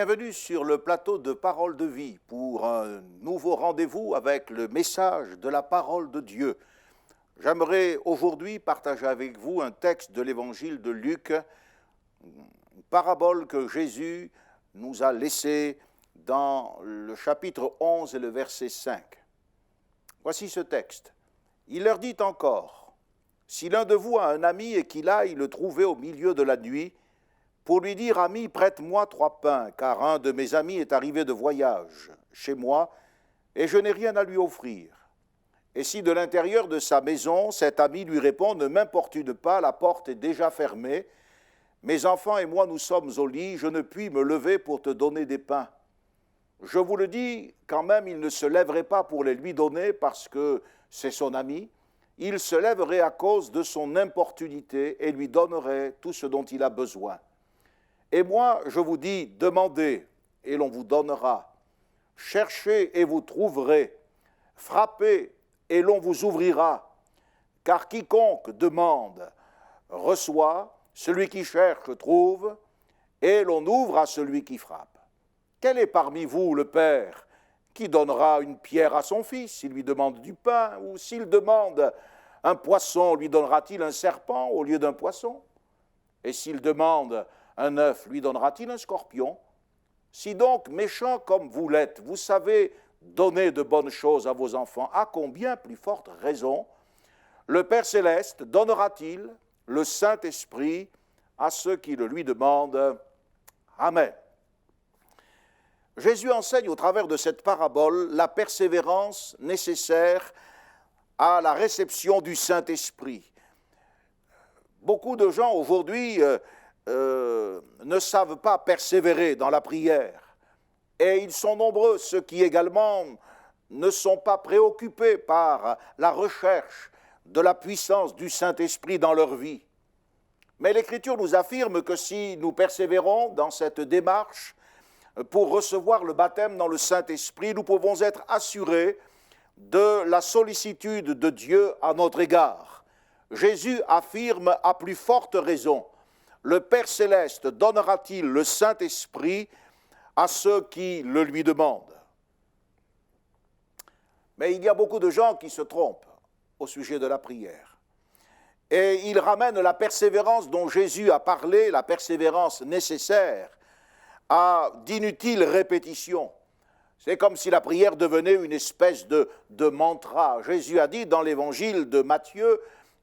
Bienvenue sur le plateau de Parole de Vie pour un nouveau rendez-vous avec le message de la parole de Dieu. J'aimerais aujourd'hui partager avec vous un texte de l'évangile de Luc, une parabole que Jésus nous a laissée dans le chapitre 11 et le verset 5. Voici ce texte. Il leur dit encore, « Si l'un de vous a un ami et qu'il aille le trouver au milieu de la nuit, pour lui dire, « Ami, prête-moi 3 pains, car un de mes amis est arrivé de voyage chez moi, et je n'ai rien à lui offrir. » Et si de l'intérieur de sa maison, cet ami lui répond, « Ne m'importune pas, la porte est déjà fermée, mes enfants et moi nous sommes au lit, je ne puis me lever pour te donner des pains. » Je vous le dis, quand même, il ne se lèverait pas pour les lui donner parce que c'est son ami, il se lèverait à cause de son importunité et lui donnerait tout ce dont il a besoin. Et moi, je vous dis, demandez et l'on vous donnera, cherchez et vous trouverez, frappez et l'on vous ouvrira, car quiconque demande reçoit, celui qui cherche trouve, et l'on ouvre à celui qui frappe. Quel est parmi vous le père qui donnera une pierre à son fils s'il lui demande du pain, ou s'il demande un poisson, lui donnera-t-il un serpent au lieu d'un poisson? Et s'il demande un œuf, lui donnera-t-il un scorpion? Si donc, méchants comme vous l'êtes, vous savez donner de bonnes choses à vos enfants, à combien plus forte raison le Père Céleste donnera-t-il le Saint-Esprit à ceux qui le lui demandent? Amen. Jésus enseigne au travers de cette parabole la persévérance nécessaire à la réception du Saint-Esprit. Beaucoup de gens aujourd'hui ne savent pas persévérer dans la prière. Et ils sont nombreux, ceux qui également ne sont pas préoccupés par la recherche de la puissance du Saint-Esprit dans leur vie. Mais l'Écriture nous affirme que si nous persévérons dans cette démarche pour recevoir le baptême dans le Saint-Esprit, nous pouvons être assurés de la sollicitude de Dieu à notre égard. Jésus affirme à plus forte raison, le Père Céleste donnera-t-il le Saint-Esprit à ceux qui le lui demandent? Mais il y a beaucoup de gens qui se trompent au sujet de la prière. Et ils ramènent la persévérance dont Jésus a parlé, la persévérance nécessaire, à d'inutiles répétitions. C'est comme si la prière devenait une espèce de mantra. Jésus a dit dans l'évangile de Matthieu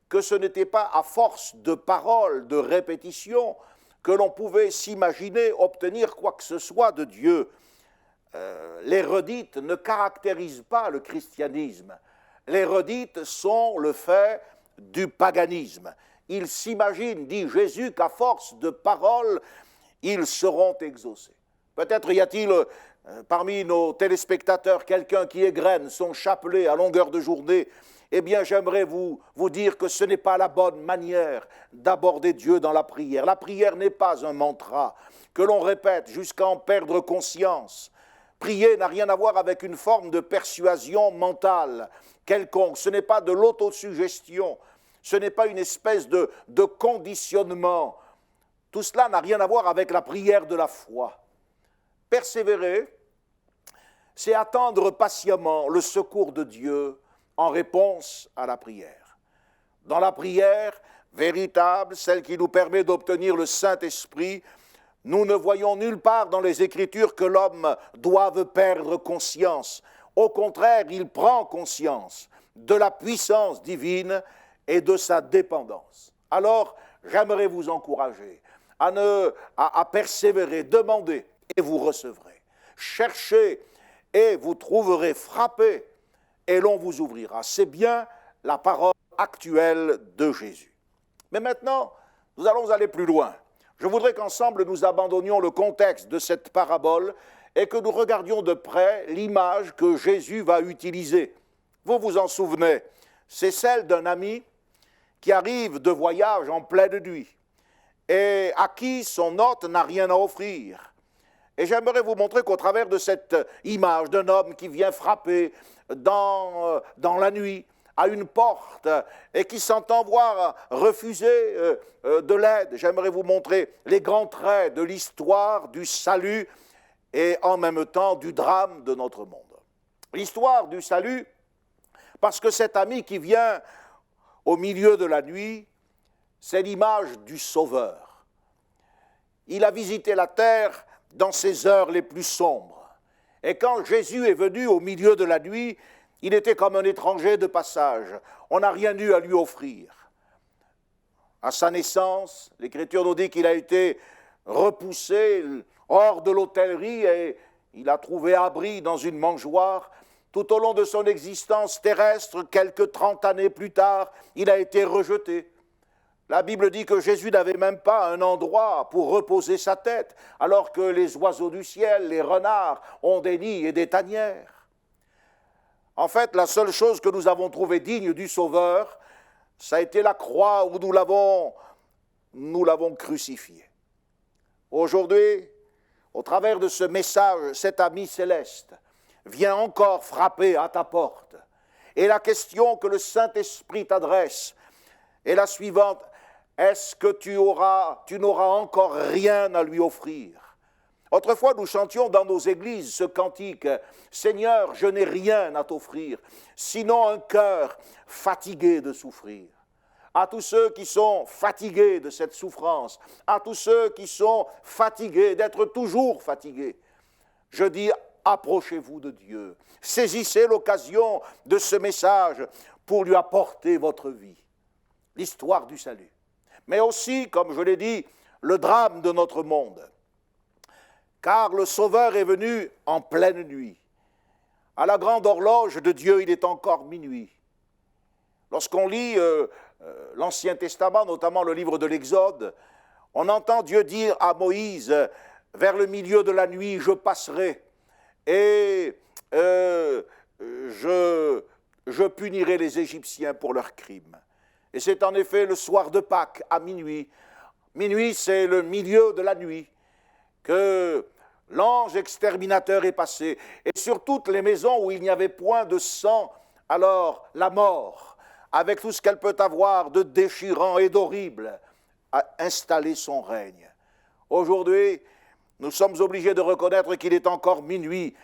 que ce n'était pas à force de paroles, de répétitions, que l'on pouvait s'imaginer obtenir quoi que ce soit de Dieu. Les redites ne caractérisent pas le christianisme. Les redites sont le fait du paganisme. Ils s'imaginent, dit Jésus, qu'à force de paroles, ils seront exaucés. Peut-être y a-t-il parmi nos téléspectateurs quelqu'un qui égrène son chapelet à longueur de journée. Eh bien, j'aimerais vous dire que ce n'est pas la bonne manière d'aborder Dieu dans la prière. La prière n'est pas un mantra que l'on répète jusqu'à en perdre conscience. Prier n'a rien à voir avec une forme de persuasion mentale quelconque. Ce n'est pas de l'autosuggestion. Ce n'est pas une espèce de conditionnement. Tout cela n'a rien à voir avec la prière de la foi. Persévérer, c'est attendre patiemment le secours de Dieu en réponse à la prière. Dans la prière véritable, celle qui nous permet d'obtenir le Saint-Esprit, nous ne voyons nulle part dans les Écritures que l'homme doive perdre conscience. Au contraire, il prend conscience de la puissance divine et de sa dépendance. Alors, j'aimerais vous encourager à persévérer, demandez et vous recevrez. Cherchez et vous trouverez, frappez et l'on vous ouvrira. C'est bien la parole actuelle de Jésus. Mais maintenant, nous allons aller plus loin. Je voudrais qu'ensemble nous abandonnions le contexte de cette parabole et que nous regardions de près l'image que Jésus va utiliser. Vous vous en souvenez, c'est celle d'un ami qui arrive de voyage en pleine nuit et à qui son hôte n'a rien à offrir. Et j'aimerais vous montrer qu'au travers de cette image d'un homme qui vient frapper dans la nuit à une porte et qui s'entend voir refuser de l'aide, j'aimerais vous montrer les grands traits de l'histoire du salut et en même temps du drame de notre monde. L'histoire du salut, parce que cet ami qui vient au milieu de la nuit, c'est l'image du Sauveur. Il a visité la terre dans ses heures les plus sombres. Et quand Jésus est venu au milieu de la nuit, il était comme un étranger de passage. On n'a rien eu à lui offrir. À sa naissance, l'Écriture nous dit qu'il a été repoussé hors de l'hôtellerie et il a trouvé abri dans une mangeoire. Tout au long de son existence terrestre, quelques 30 années plus tard, il a été rejeté. La Bible dit que Jésus n'avait même pas un endroit pour reposer sa tête, alors que les oiseaux du ciel, les renards, ont des nids et des tanières. En fait, la seule chose que nous avons trouvée digne du Sauveur, ça a été la croix où nous l'avons crucifié. Aujourd'hui, au travers de ce message, cet ami céleste vient encore frapper à ta porte. Et la question que le Saint-Esprit t'adresse est la suivante: est-ce que tu n'auras encore rien à lui offrir? Autrefois, nous chantions dans nos églises ce cantique: Seigneur, je n'ai rien à t'offrir, sinon un cœur fatigué de souffrir. À tous ceux qui sont fatigués de cette souffrance, à tous ceux qui sont fatigués d'être toujours fatigués, je dis: approchez-vous de Dieu, saisissez l'occasion de ce message pour lui apporter votre vie, l'histoire du salut. Mais aussi, comme je l'ai dit, le drame de notre monde. Car le Sauveur est venu en pleine nuit. À la grande horloge de Dieu, il est encore minuit. Lorsqu'on lit l'Ancien Testament, notamment le livre de l'Exode, on entend Dieu dire à Moïse: vers le milieu de la nuit, je passerai et je punirai les Égyptiens pour leurs crimes. Et c'est en effet le soir de Pâques, à minuit. Minuit, c'est le milieu de la nuit, que l'ange exterminateur est passé. Et sur toutes les maisons où il n'y avait point de sang, alors la mort, avec tout ce qu'elle peut avoir de déchirant et d'horrible, a installé son règne. Aujourd'hui, nous sommes obligés de reconnaître qu'il est encore minuit.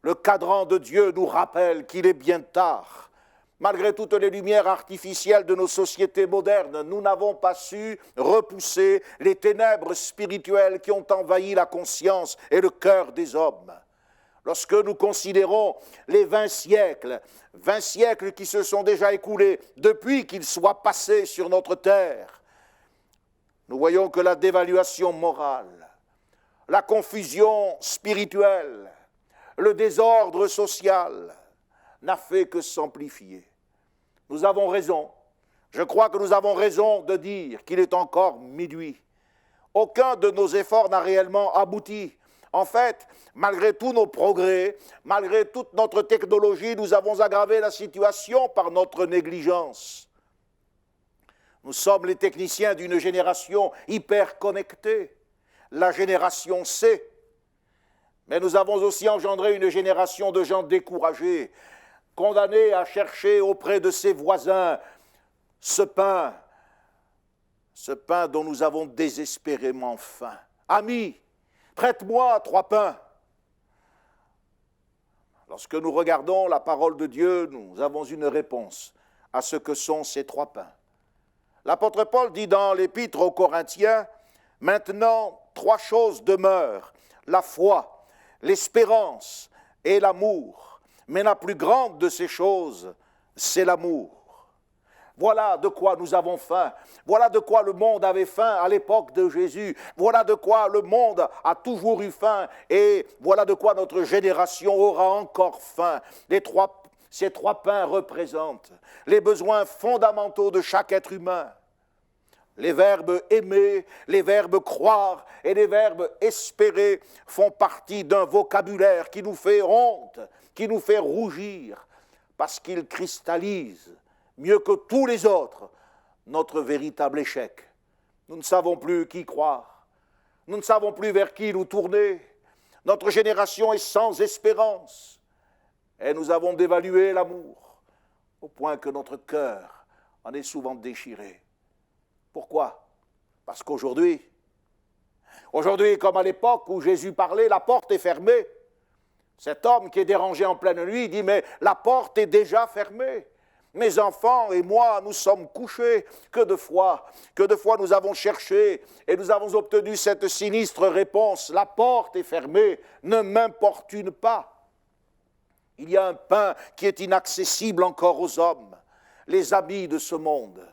Le cadran de Dieu nous rappelle qu'il est bien tard. Malgré toutes les lumières artificielles de nos sociétés modernes, nous n'avons pas su repousser les ténèbres spirituelles qui ont envahi la conscience et le cœur des hommes. Lorsque nous considérons les 20 siècles qui se sont déjà écoulés depuis qu'ils soient passés sur notre terre, nous voyons que la dévaluation morale, la confusion spirituelle, le désordre social n'a fait que s'amplifier. Nous avons raison. Je crois que nous avons raison de dire qu'il est encore minuit. Aucun de nos efforts n'a réellement abouti. En fait, malgré tous nos progrès, malgré toute notre technologie, nous avons aggravé la situation par notre négligence. Nous sommes les techniciens d'une génération hyper connectée, la génération C. Mais nous avons aussi engendré une génération de gens découragés, condamnés à chercher auprès de ses voisins ce pain dont nous avons désespérément faim. Ami, prête-moi 3 pains. Lorsque nous regardons la parole de Dieu, nous avons une réponse à ce que sont ces 3 pains. L'apôtre Paul dit dans l'épître aux Corinthiens: maintenant 3 choses demeurent, la foi, l'espérance et l'amour. Mais la plus grande de ces choses, c'est l'amour. Voilà de quoi nous avons faim. Voilà de quoi le monde avait faim à l'époque de Jésus. Voilà de quoi le monde a toujours eu faim. Et voilà de quoi notre génération aura encore faim. Ces 3 pains représentent les besoins fondamentaux de chaque être humain. Les verbes aimer, les verbes croire et les verbes espérer font partie d'un vocabulaire qui nous fait honte, qui nous fait rougir, parce qu'ils cristallisent, mieux que tous les autres, notre véritable échec. Nous ne savons plus qui croire, nous ne savons plus vers qui nous tourner, notre génération est sans espérance, et nous avons dévalué l'amour, au point que notre cœur en est souvent déchiré. Pourquoi? Parce qu'aujourd'hui, Aujourd'hui, comme à l'époque où Jésus parlait, la porte est fermée. Cet homme qui est dérangé en pleine nuit dit, mais la porte est déjà fermée. Mes enfants et moi, nous sommes couchés. Que de fois nous avons cherché et nous avons obtenu cette sinistre réponse. La porte est fermée, ne m'importune pas. Il y a un pain qui est inaccessible encore aux hommes, les amis de ce monde.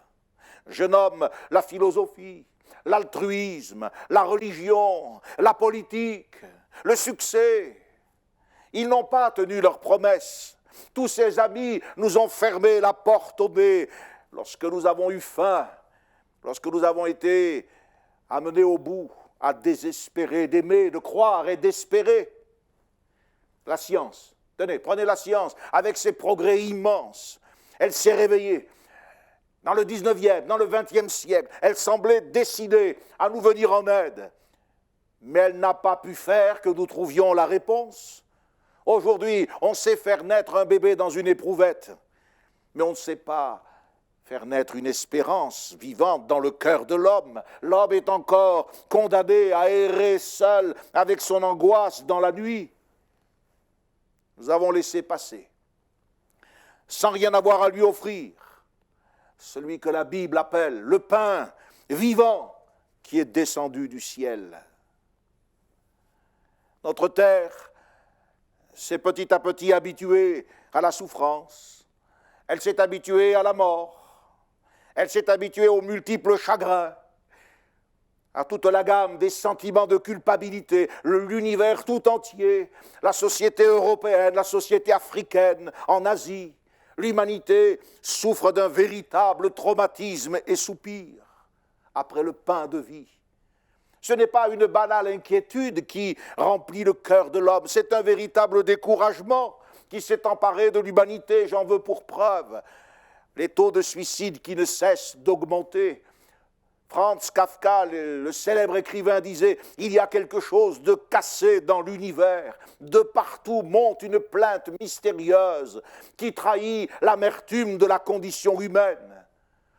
Je nomme la philosophie, l'altruisme, la religion, la politique, le succès. Ils n'ont pas tenu leurs promesses. Tous ces amis nous ont fermé la porte au nez lorsque nous avons eu faim, lorsque nous avons été amenés au bout à désespérer, d'aimer, de croire et d'espérer. La science, tenez, prenez la science, avec ses progrès immenses, elle s'est réveillée. Dans le 19e, dans le 20e siècle, elle semblait décidée à nous venir en aide. Mais elle n'a pas pu faire que nous trouvions la réponse. Aujourd'hui, on sait faire naître un bébé dans une éprouvette, mais on ne sait pas faire naître une espérance vivante dans le cœur de l'homme. L'homme est encore condamné à errer seul avec son angoisse dans la nuit. Nous avons laissé passer, sans rien avoir à lui offrir, celui que la Bible appelle le pain vivant qui est descendu du ciel. Notre terre s'est petit à petit habituée à la souffrance, elle s'est habituée à la mort, elle s'est habituée aux multiples chagrins, à toute la gamme des sentiments de culpabilité, l'univers tout entier, la société européenne, la société africaine, en Asie. L'humanité souffre d'un véritable traumatisme et soupire après le pain de vie. Ce n'est pas une banale inquiétude qui remplit le cœur de l'homme, c'est un véritable découragement qui s'est emparé de l'humanité. J'en veux pour preuve les taux de suicide qui ne cessent d'augmenter. Franz Kafka, le célèbre écrivain, disait « Il y a quelque chose de cassé dans l'univers. De partout monte une plainte mystérieuse qui trahit l'amertume de la condition humaine. »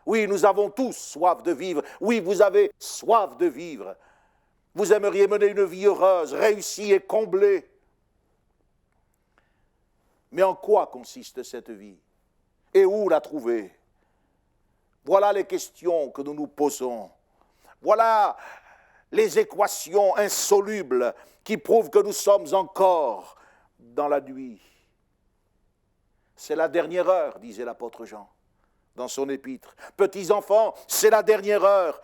Oui, nous avons tous soif de vivre. Oui, vous avez soif de vivre. Vous aimeriez mener une vie heureuse, réussie et comblée. Mais en quoi consiste cette vie? Et où la trouver? Voilà les questions que nous nous posons. Voilà les équations insolubles qui prouvent que nous sommes encore dans la nuit. C'est la dernière heure, disait l'apôtre Jean dans son épître. Petits enfants, c'est la dernière heure.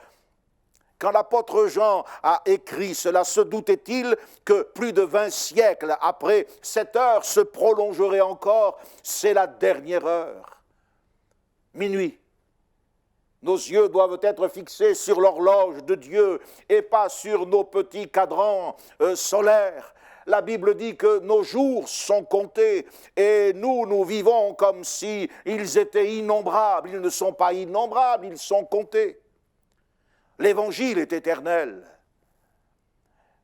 Quand l'apôtre Jean a écrit cela, se doutait-il que plus de 20 siècles après, cette heure se prolongerait encore? C'est la dernière heure. Minuit. Nos yeux doivent être fixés sur l'horloge de Dieu et pas sur nos petits cadrans solaires. La Bible dit que nos jours sont comptés et nous vivons comme si ils étaient innombrables. Ils ne sont pas innombrables, ils sont comptés. L'Évangile est éternel.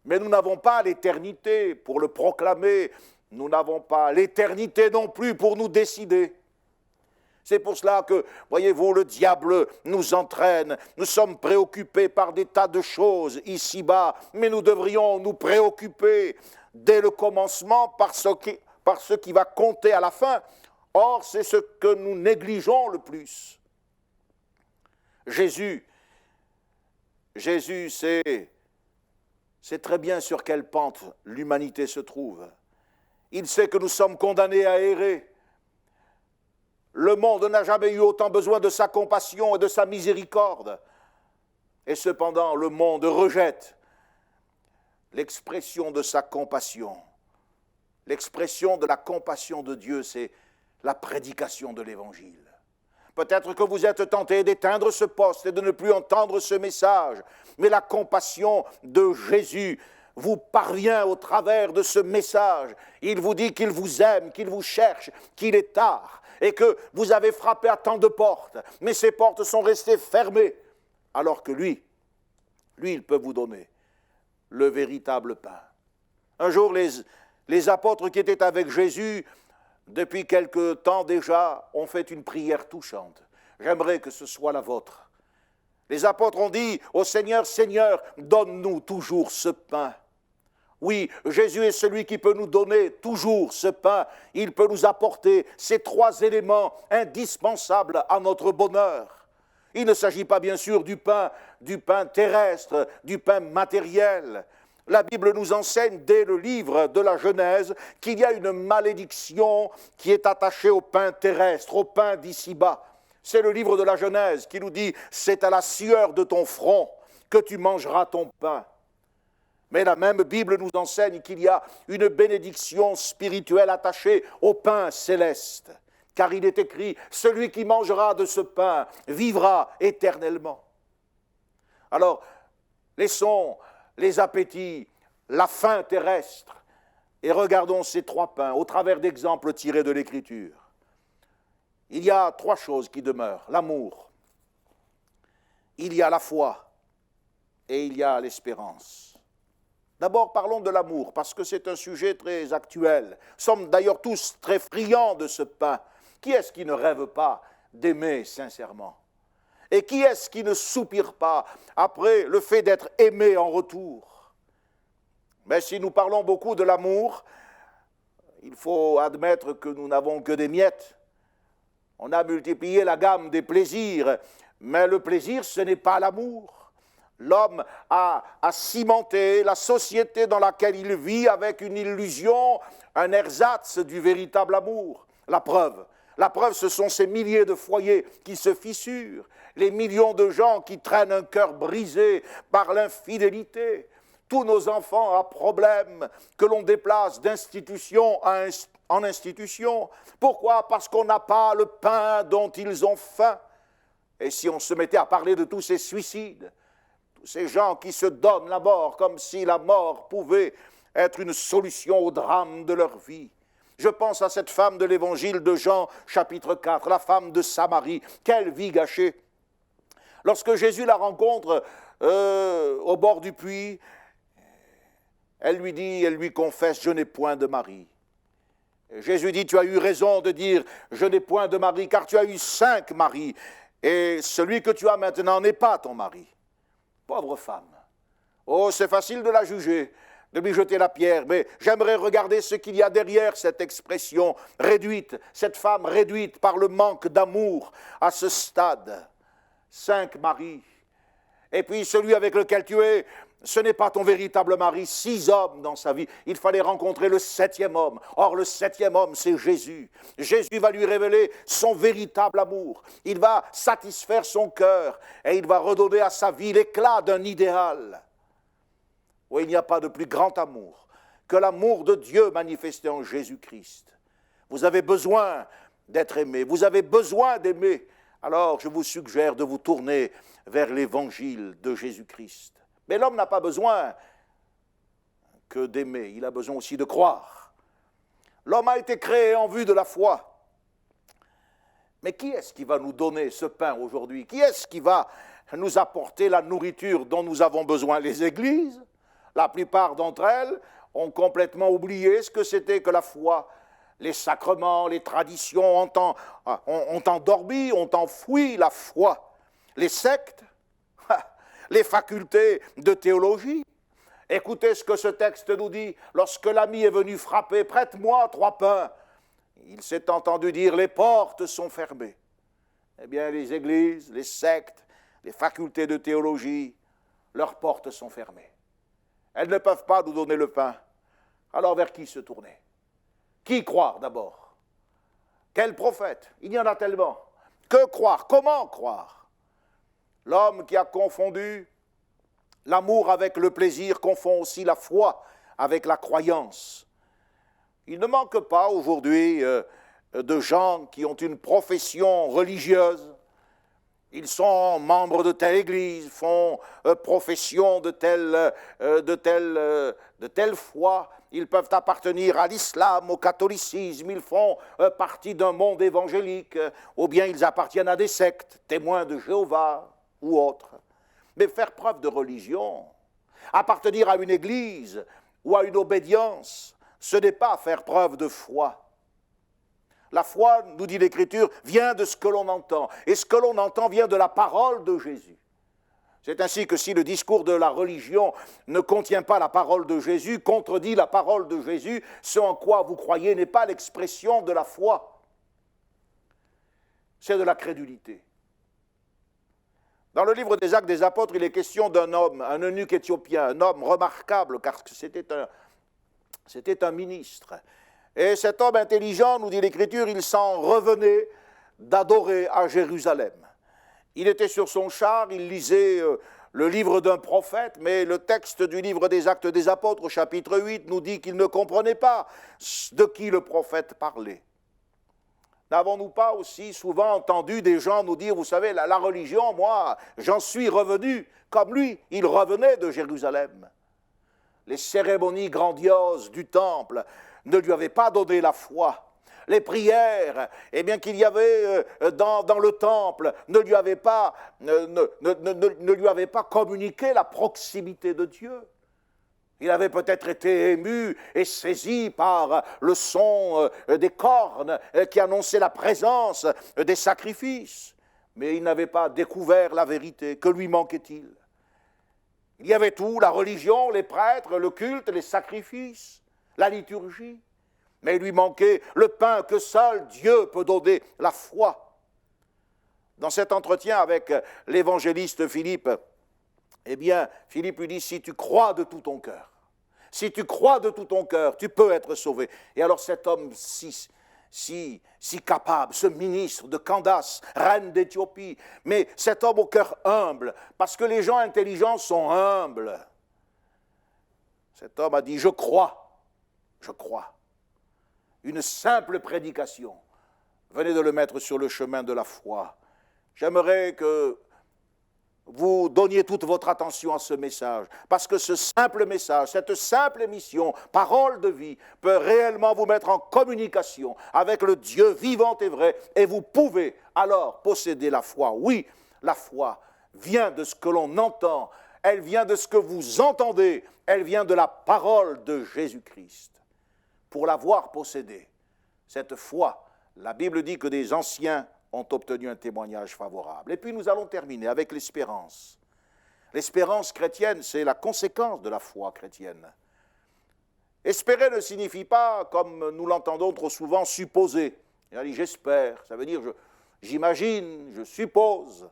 Mais nous n'avons pas l'éternité pour le proclamer. Nous n'avons pas l'éternité non plus pour nous décider. C'est pour cela que, voyez-vous, le diable nous entraîne. Nous sommes préoccupés par des tas de choses ici-bas, mais nous devrions nous préoccuper dès le commencement par ce qui va compter à la fin. Or, c'est ce que nous négligeons le plus. Jésus sait très bien sur quelle pente l'humanité se trouve. Il sait que nous sommes condamnés à errer. Le monde n'a jamais eu autant besoin de sa compassion et de sa miséricorde. Et cependant, le monde rejette l'expression de sa compassion. L'expression de la compassion de Dieu, c'est la prédication de l'Évangile. Peut-être que vous êtes tentés d'éteindre ce poste et de ne plus entendre ce message, mais la compassion de Jésus vous parvient au travers de ce message. Il vous dit qu'il vous aime, qu'il vous cherche, qu'il est tard, et que vous avez frappé à tant de portes, mais ces portes sont restées fermées, alors que lui, il peut vous donner le véritable pain. Un jour, les apôtres qui étaient avec Jésus, depuis quelque temps déjà, ont fait une prière touchante. J'aimerais que ce soit la vôtre. Les apôtres ont dit au Seigneur, Seigneur, donne-nous toujours ce pain. Oui, Jésus est celui qui peut nous donner toujours ce pain. Il peut nous apporter ces trois éléments indispensables à notre bonheur. Il ne s'agit pas bien sûr du pain terrestre, du pain matériel. La Bible nous enseigne dès le livre de la Genèse qu'il y a une malédiction qui est attachée au pain terrestre, au pain d'ici-bas. C'est le livre de la Genèse qui nous dit « C'est à la sueur de ton front que tu mangeras ton pain ». Mais la même Bible nous enseigne qu'il y a une bénédiction spirituelle attachée au pain céleste. Car il est écrit « Celui qui mangera de ce pain vivra éternellement ». Alors, laissons les appétits, la faim terrestre, et regardons ces trois pains au travers d'exemples tirés de l'Écriture. Il y a trois choses qui demeurent, l'amour, il y a la foi et il y a l'espérance. D'abord parlons de l'amour, parce que c'est un sujet très actuel. Nous sommes d'ailleurs tous très friands de ce pain. Qui est-ce qui ne rêve pas d'aimer sincèrement? Et qui est-ce qui ne soupire pas après le fait d'être aimé en retour? Mais si nous parlons beaucoup de l'amour, il faut admettre que nous n'avons que des miettes. On a multiplié la gamme des plaisirs, mais le plaisir, ce n'est pas l'amour. L'homme a cimenté la société dans laquelle il vit avec une illusion, un ersatz du véritable amour. La preuve, ce sont ces milliers de foyers qui se fissurent, les millions de gens qui traînent un cœur brisé par l'infidélité, tous nos enfants à problème que l'on déplace d'institution en institution. Pourquoi? Parce qu'on n'a pas le pain dont ils ont faim. Et si on se mettait à parler de tous ces suicides, tous ces gens qui se donnent la mort comme si la mort pouvait être une solution au drame de leur vie. Je pense à cette femme de l'évangile de Jean, chapitre 4, la femme de Samarie. Quelle vie gâchée! Lorsque Jésus la rencontre au bord du puits, elle lui confesse « Je n'ai point de mari ». Jésus dit « Tu as eu raison de dire « Je n'ai point de mari » car tu as eu 5 maris et celui que tu as maintenant n'est pas ton mari. Pauvre femme. Oh, c'est facile de la juger, de lui jeter la pierre, mais j'aimerais regarder ce qu'il y a derrière cette expression réduite, cette femme réduite par le manque d'amour à ce stade. 5 maris. Et puis celui avec lequel tu es, ce n'est pas ton véritable mari. 6 hommes dans sa vie. Il fallait rencontrer le 7e homme. Or, le 7e homme, c'est Jésus. Jésus va lui révéler son véritable amour. Il va satisfaire son cœur et il va redonner à sa vie l'éclat d'un idéal. Oui, il n'y a pas de plus grand amour que l'amour de Dieu manifesté en Jésus-Christ. Vous avez besoin d'être aimé. Vous avez besoin d'aimer. Alors, je vous suggère de vous tourner vers l'évangile de Jésus-Christ. Mais l'homme n'a pas besoin que d'aimer, il a besoin aussi de croire. L'homme a été créé en vue de la foi. Mais qui est-ce qui va nous donner ce pain aujourd'hui? Qui est-ce qui va nous apporter la nourriture dont nous avons besoin? Les églises, la plupart d'entre elles, ont complètement oublié ce que c'était que la foi. Les sacrements, les traditions ont endormi, ont enfoui la foi. Les sectes, les facultés de théologie. Écoutez ce que ce texte nous dit. Lorsque l'ami est venu frapper, prête-moi 3 pains. Il s'est entendu dire, les portes sont fermées. Eh bien, les églises, les sectes, les facultés de théologie, leurs portes sont fermées. Elles ne peuvent pas nous donner le pain. Alors vers qui se tourner? Qui croire d'abord? Quel prophète? Il y en a tellement. Que croire? Comment croire? L'homme qui a confondu l'amour avec le plaisir confond aussi la foi avec la croyance. Il ne manque pas aujourd'hui de gens qui ont une profession religieuse. Ils sont membres de telle église, font profession de telle foi. Ils peuvent appartenir à l'islam, au catholicisme. Ils font partie d'un monde évangélique. Ou bien ils appartiennent à des sectes, témoins de Jéhovah ou autres. Mais faire preuve de religion, appartenir à une église ou à une obédience, ce n'est pas faire preuve de foi. La foi, nous dit l'Écriture, vient de ce que l'on entend. Et ce que l'on entend vient de la parole de Jésus. C'est ainsi que si le discours de la religion ne contient pas la parole de Jésus, contredit la parole de Jésus, ce en quoi vous croyez n'est pas l'expression de la foi, c'est de la crédulité. Dans le livre des Actes des Apôtres, il est question d'un homme, un eunuque éthiopien, un homme remarquable, car c'était un ministre. Et cet homme intelligent, nous dit l'Écriture, il s'en revenait d'adorer à Jérusalem. Il était sur son char, il lisait le livre d'un prophète, mais le texte du livre des Actes des Apôtres, au chapitre 8, nous dit qu'il ne comprenait pas de qui le prophète parlait. N'avons-nous pas aussi souvent entendu des gens nous dire, vous savez, la religion, moi, j'en suis revenu, comme lui, il revenait de Jérusalem. Les cérémonies grandioses du temple ne lui avaient pas donné la foi. Les prières, eh bien, qu'il y avait dans le temple ne lui avaient pas communiqué la proximité de Dieu. Il avait peut-être été ému et saisi par le son des cornes qui annonçait la présence des sacrifices, mais il n'avait pas découvert la vérité. Que lui manquait-il? Il y avait tout, la religion, les prêtres, le culte, les sacrifices, la liturgie, mais il lui manquait le pain que seul Dieu peut donner, la foi. Dans cet entretien avec l'évangéliste Philippe, eh bien, Philippe lui dit, si tu crois de tout ton cœur, si tu crois de tout ton cœur, tu peux être sauvé. Et alors cet homme si capable, ce ministre de Candace, reine d'Éthiopie, mais cet homme au cœur humble, parce que les gens intelligents sont humbles. Cet homme a dit, je crois. Une simple prédication venait de le mettre sur le chemin de la foi. J'aimerais que vous donniez toute votre attention à ce message, parce que ce simple message, cette simple émission, parole de vie, peut réellement vous mettre en communication avec le Dieu vivant et vrai, et vous pouvez alors posséder la foi. Oui, la foi vient de ce que l'on entend, elle vient de ce que vous entendez, elle vient de la parole de Jésus-Christ. Pour l'avoir possédée, cette foi, la Bible dit que des anciens ont obtenu un témoignage favorable. Et puis nous allons terminer avec l'espérance. L'espérance chrétienne, c'est la conséquence de la foi chrétienne. Espérer ne signifie pas, comme nous l'entendons trop souvent, supposer. Il a dit j'espère, ça veut dire j'imagine, je suppose.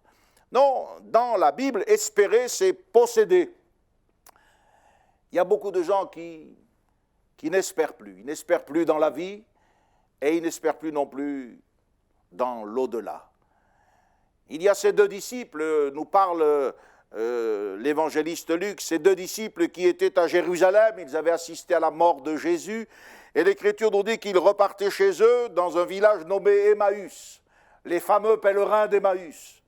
Non, dans la Bible, espérer, c'est posséder. Il y a beaucoup de gens qui n'espèrent plus. Ils n'espèrent plus dans la vie et ils n'espèrent plus non plus dans l'au-delà. Il y a ces deux disciples, nous parle l'évangéliste Luc, ces deux disciples qui étaient à Jérusalem, ils avaient assisté à la mort de Jésus, et l'Écriture nous dit qu'ils repartaient chez eux dans un village nommé Emmaüs, les fameux pèlerins d'Emmaüs.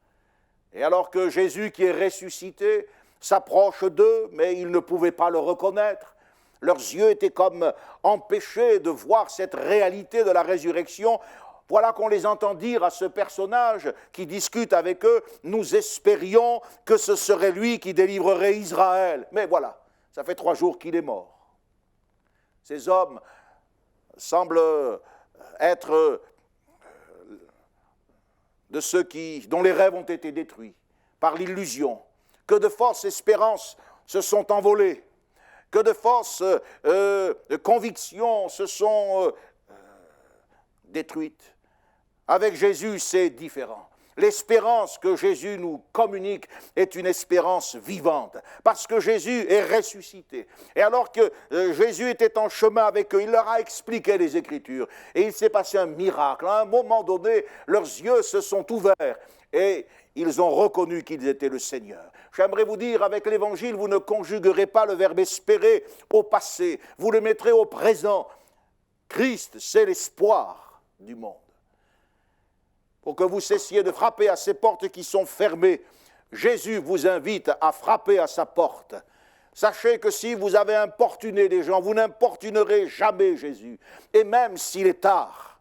Et alors que Jésus, qui est ressuscité, s'approche d'eux, mais ils ne pouvaient pas le reconnaître, leurs yeux étaient comme empêchés de voir cette réalité de la résurrection. Voilà qu'on les entend dire à ce personnage qui discute avec eux, nous espérions que ce serait lui qui délivrerait Israël. Mais voilà, ça fait 3 jours qu'il est mort. Ces hommes semblent être de ceux dont les rêves ont été détruits par l'illusion. Que de fausses espérances se sont envolées, que de fausses convictions se sont détruites. Avec Jésus, c'est différent. L'espérance que Jésus nous communique est une espérance vivante, parce que Jésus est ressuscité. Et alors que Jésus était en chemin avec eux, il leur a expliqué les Écritures, et il s'est passé un miracle. À un moment donné, leurs yeux se sont ouverts, et ils ont reconnu qu'ils étaient le Seigneur. J'aimerais vous dire, avec l'Évangile, vous ne conjuguerez pas le verbe espérer au passé, vous le mettrez au présent. Christ, c'est l'espoir du monde. Pour que vous cessiez de frapper à ces portes qui sont fermées, Jésus vous invite à frapper à sa porte. Sachez que si vous avez importuné les gens, vous n'importunerez jamais Jésus. Et même s'il est tard,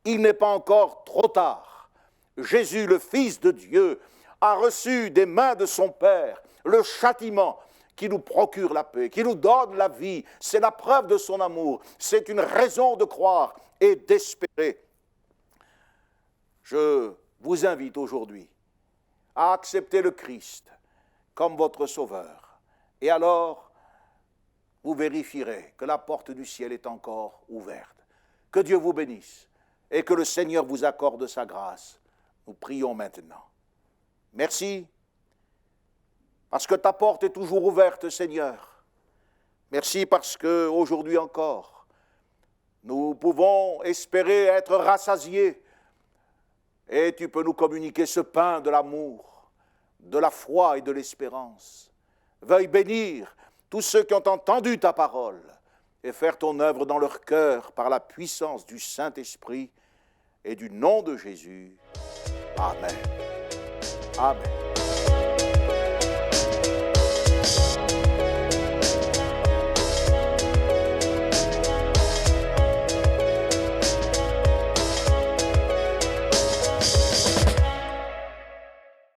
il n'est pas encore trop tard. Jésus, le Fils de Dieu, a reçu des mains de son Père le châtiment qui nous procure la paix, qui nous donne la vie. C'est la preuve de son amour. C'est une raison de croire et d'espérer. Je vous invite aujourd'hui à accepter le Christ comme votre Sauveur. Et alors, vous vérifierez que la porte du ciel est encore ouverte. Que Dieu vous bénisse et que le Seigneur vous accorde sa grâce. Nous prions maintenant. Merci, parce que ta porte est toujours ouverte, Seigneur. Merci parce qu'aujourd'hui encore, nous pouvons espérer être rassasiés et tu peux nous communiquer ce pain de l'amour, de la foi et de l'espérance. Veuille bénir tous ceux qui ont entendu ta parole et faire ton œuvre dans leur cœur par la puissance du Saint-Esprit et du nom de Jésus. Amen. Amen.